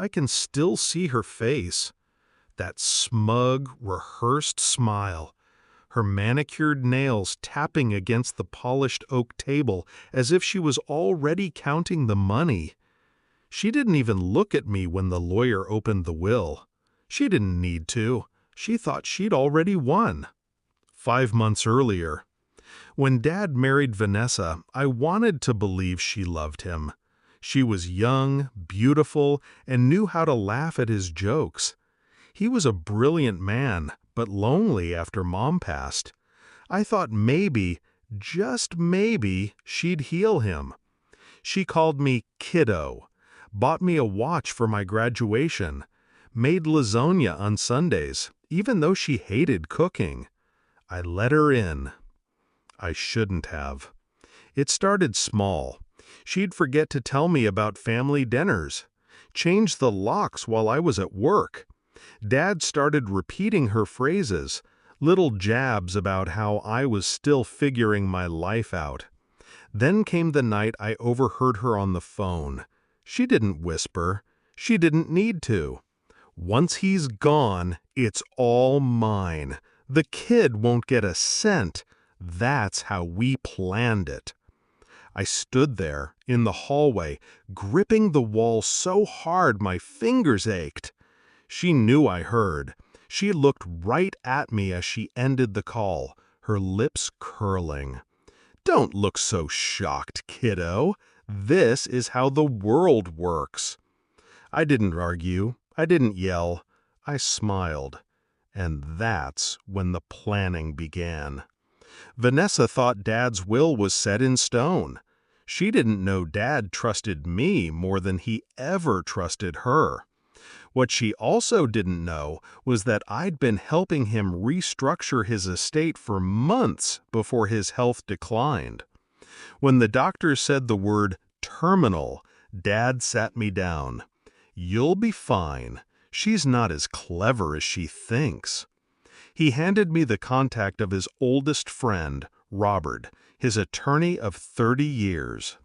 I can still see her face. That smug, rehearsed smile. Her manicured nails tapping against the polished oak table as if she was already counting the money. She didn't even look at me when the lawyer opened the will. She didn't need to. She thought she'd already won. 5 months earlier, when Dad married Vanessa, I wanted to believe she loved him. She was young, beautiful, and knew how to laugh at his jokes. He was a brilliant man, but lonely after Mom passed. I thought maybe, just maybe, she'd heal him. She called me kiddo, bought me a watch for my graduation, made lasagna on Sundays, even though she hated cooking. I let her in. I shouldn't have. It started small. She'd forget to tell me about family dinners, change the locks while I was at work. Dad started repeating her phrases, little jabs about how I was still figuring my life out. Then came the night I overheard her on the phone. She didn't whisper. She didn't need to. Once he's gone, it's all mine. The kid won't get a cent. That's how we planned it. I stood there, in the hallway, gripping the wall so hard my fingers ached. She knew I heard. She looked right at me as she ended the call, her lips curling. "Don't look so shocked, kiddo. This is how the world works." I didn't argue. I didn't yell. I smiled. And that's when the planning began. Vanessa thought Dad's will was set in stone. She didn't know Dad trusted me more than he ever trusted her. What she also didn't know was that I'd been helping him restructure his estate for months before his health declined. When the doctor said the word terminal, Dad sat me down. "You'll be fine. She's not as clever as she thinks." He handed me the contact of his oldest friend, Robert, his attorney of 30 years.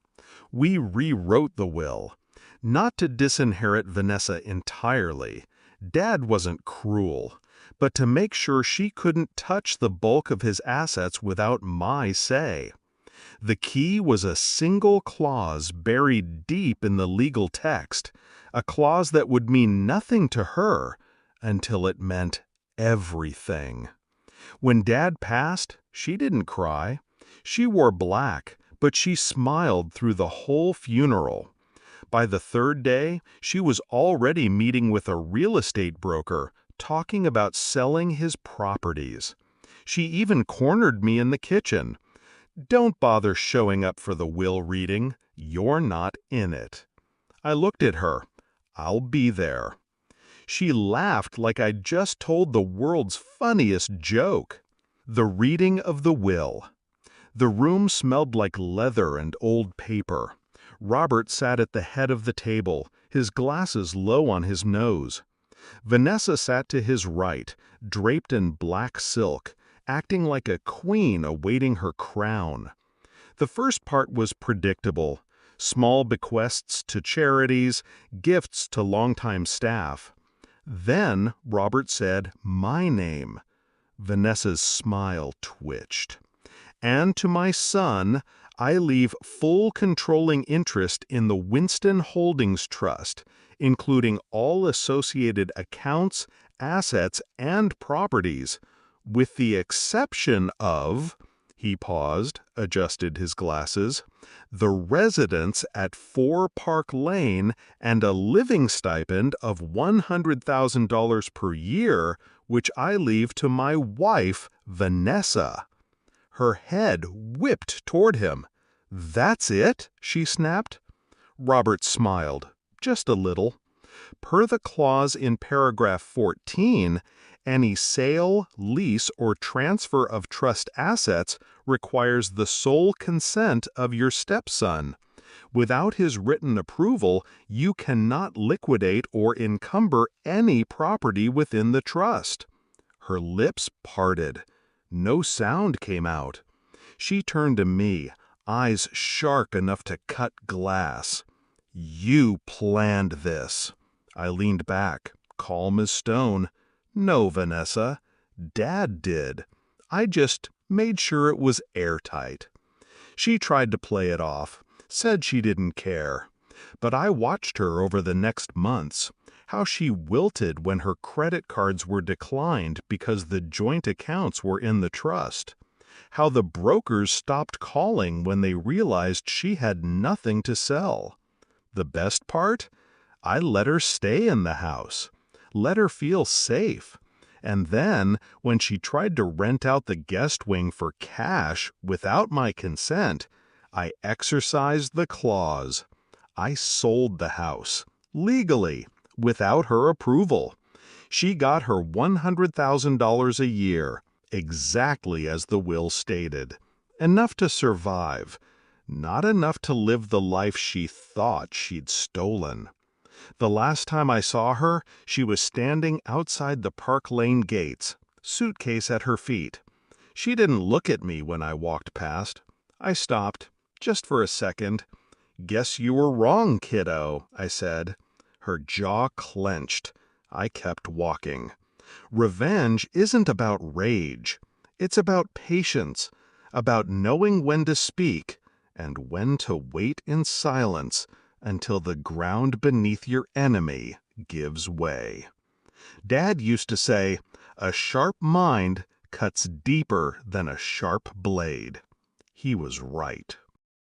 We rewrote the will. Not to disinherit Vanessa entirely. Dad wasn't cruel, but to make sure she couldn't touch the bulk of his assets without my say. The key was a single clause buried deep in the legal text, a clause that would mean nothing to her until it meant everything. When Dad passed, she didn't cry. She wore black, but she smiled through the whole funeral. By the third day, she was already meeting with a real estate broker, talking about selling his properties. She even cornered me in the kitchen. "Don't bother showing up for the will reading. You're not in it." I looked at her. "I'll be there." She laughed like I'd just told the world's funniest joke. The reading of the will. The room smelled like leather and old paper. Robert sat at the head of the table, his glasses low on his nose. Vanessa sat to his right, draped in black silk, acting like a queen awaiting her crown. The first part was predictable. Small bequests to charities, gifts to longtime staff. Then Robert said my name. Vanessa's smile twitched. "And to my son, I leave full controlling interest in the Winston Holdings Trust, including all associated accounts, assets, and properties, with the exception of," he paused, adjusted his glasses, "the residence at 4 Park Lane and a living stipend of $100,000 per year, which I leave to my wife, Vanessa." Her head whipped toward him. "That's it?" she snapped. Robert smiled, just a little. Per the clause in paragraph 14, any sale, lease, or transfer of trust assets requires the sole consent of your stepson. Without his written approval, you cannot liquidate or encumber any property within the trust. Her lips parted. No sound came out. She turned to me, eyes sharp enough to cut glass. "You planned this." I leaned back, calm as stone. "No, Vanessa. Dad did. I just made sure it was airtight." She tried to play it off, said she didn't care. But I watched her over the next months, how she wilted when her credit cards were declined because the joint accounts were in the trust, how the brokers stopped calling when they realized she had nothing to sell. The best part? I let her stay in the house, let her feel safe. And then, when she tried to rent out the guest wing for cash without my consent, I exercised the clause. I sold the house, legally, without her approval. She got her $100,000 a year, exactly as the will stated. Enough to survive, not enough to live the life she thought she'd stolen. The last time I saw her, she was standing outside the Park Lane gates, suitcase at her feet. She didn't look at me when I walked past. I stopped, just for a second. "Guess you were wrong, kiddo," I said. Her jaw clenched. I kept walking. Revenge isn't about rage. It's about patience, about knowing when to speak and when to wait in silence until the ground beneath your enemy gives way. Dad used to say, "A sharp mind cuts deeper than a sharp blade." He was right.